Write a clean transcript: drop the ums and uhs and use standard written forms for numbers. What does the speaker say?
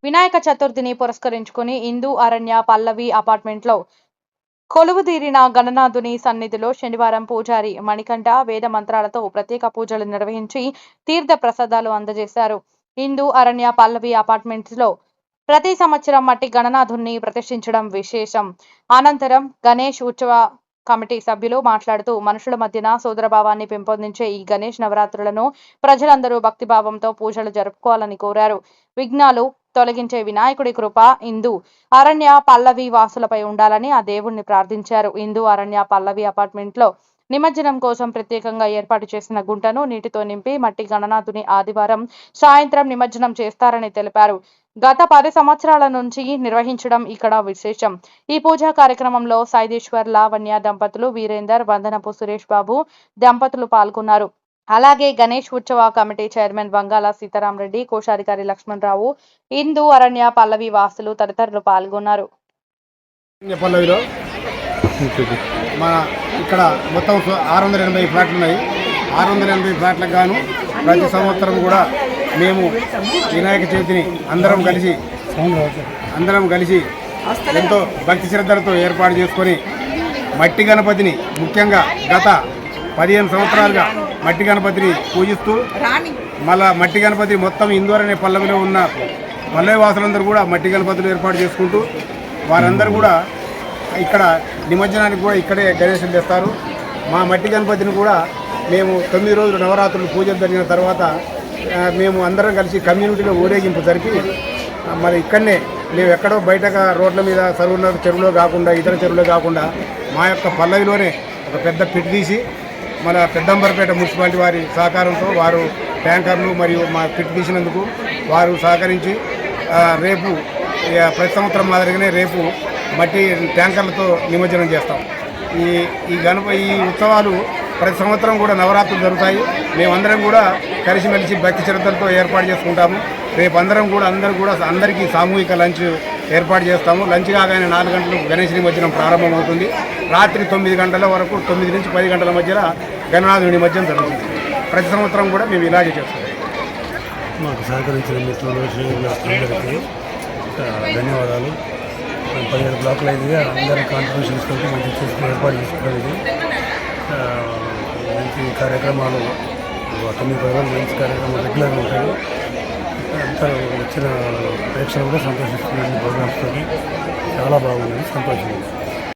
వినాయక చతుర్థిని పురస్కరించుకుని హిందూ అరణ్య పల్లవి అపార్ట్మెంట్లో కొలువుదీరిన గణనాథుని సన్నిధిలో శనివారం పూజారి మణికంఠ వేద మంత్రాలతో ప్రత్యేక పూజలు నిర్వహించి తీర్థ ప్రసాదాలు అందజేశారు. హిందూ అరణ్య పల్లవి అపార్ట్మెంట్స్లో ప్రతి సంవత్సరం మట్టి గణనాథుని ప్రతిష్ఠించడం విశేషం. అనంతరం గణేష్ ఉత్సవ కమిటీ సభ్యులు మాట్లాడుతూ మనుషుల మధ్యన సోదరభావాన్ని పెంపొందించే ఈ గణేష్ నవరాత్రులను ప్రజలందరూ భక్తిభావంతో పూజలు జరుపుకోవాలని కోరారు. విఘ్నాలు తొలగించే వినాయకుడి కృప హిందూ అరణ్య పల్లవి వాసులపై ఉండాలని ఆ దేవుణ్ణి ప్రార్థించారు. హిందూ అరణ్య పల్లవి అపార్ట్మెంట్లో నిమజ్జనం కోసం ప్రత్యేకంగా ఏర్పాటు చేసిన గుంటను నీటితో నింపి మట్టి గణనాథుని ఆదివారం సాయంత్రం నిమజ్జనం చేస్తారని తెలిపారు. గత 10 సంవత్సరాల నుంచి నిర్వహించడం ఇక్కడ విశేషం. ఈ పూజా కార్యక్రమంలో సైదేశ్వర్ లావణ్య దంపతులు, వీరేందర్, వందనపు సురేష్ బాబు దంపతులు పాల్గొన్నారు. అలాగే గణేష్ ఉత్సవ కమిటీ చైర్మన్ బంగాల సీతారామరెడ్డి, కోశాధికారి లక్ష్మణరావు, హిందూ అరణ్య పల్లవి వాసులు తదితరులు పాల్గొన్నారు. ఇక్కడ మొత్తం 680 ఫ్లాట్లు ఉన్నాయి. 680 ఫ్లాట్లకు గాను ప్రతి సంవత్సరం కూడా మేము వినాయక చవితిని అందరం కలిసి ఎంతో భక్తి శ్రద్ధలతో ఏర్పాటు చేసుకొని మట్టి గణపతిని ముఖ్యంగా గత 15 సంవత్సరాలుగా మట్టి గణపతిని పూజిస్తూ మళ్ళా మట్టి గణపతి మొత్తం ఇందూర్ అనే పల్లవిలో ఉన్న పల్లవి వాసులందరూ కూడా మట్టి గణపతులు ఏర్పాటు చేసుకుంటూ వారందరూ కూడా ఇక్కడ నిమజ్జనానికి కూడా ఇక్కడే గణేశులు తెస్తారు. మా మట్టి గణపతిని కూడా మేము 9 రోజులు నవరాత్రులు పూజలు జరిగిన తర్వాత మేము అందరం కలిసి కమ్యూనిటీలో ఊరేగింపు జరిపి మరి ఇక్కడనే మేము ఎక్కడో బయటగా రోడ్ల మీద చెరువులో కాకుండా ఇతర చెరువులో కాకుండా మా యొక్క పల్లవిలోనే ఒక పెద్ద పిట్ తీసి మన పెద్దంబరపేట మున్సిపాలిటీ వారి సహకారంతో వారు ట్యాంకర్లు మరియు మా పిట్ తీసినందుకు వారు సహకరించి రేపు ప్రతి సంవత్సరం మాదిరిగానే రేపు మట్టి ట్యాంకర్లతో నిమజ్జనం చేస్తాం. ఈ ఉత్సవాలు ప్రతి సంవత్సరం కూడా నవరాత్రులు జరుగుతాయి. మేమందరం కూడా కలిసిమెలిసి భక్తి శ్రద్ధలతో ఏర్పాటు చేసుకుంటాము. రేపు అందరూ కూడా అందరికీ సామూహిక లంచ్ ఏర్పాటు చేస్తాము. లంచ్ కాగానే 4 గంటలకు గణేష్ నిమజ్జనం ప్రారంభమవుతుంది. రాత్రి 9 గంటల వరకు 9 నుంచి 10 గంటల మధ్యలో గణనాథుని నిమజ్జనం జరుగుతుంది. ప్రతి సంవత్సరం కూడా మేము ఇలాగే చేస్తాం. మాకు సహకరించిన మిత్రులు అందరికీ ధన్యవాదాలు. 17 బ్లాకులు అయింది. అందరి కాంట్రిబ్యూషన్స్ తోటి మంచి ఏర్పాటు చేసుకోవడానికి మంచి కార్యక్రమాలు 9 రోజులు మంచి కార్యక్రమాలు రెగ్యులర్గా ఉంటాయి. అంతా వచ్చిన ప్రేక్షకులు కూడా సంతోషిస్తున్నారు. ప్రోగ్రామ్స్ తోటి చాలా బాగుంది, సంతోషంగా.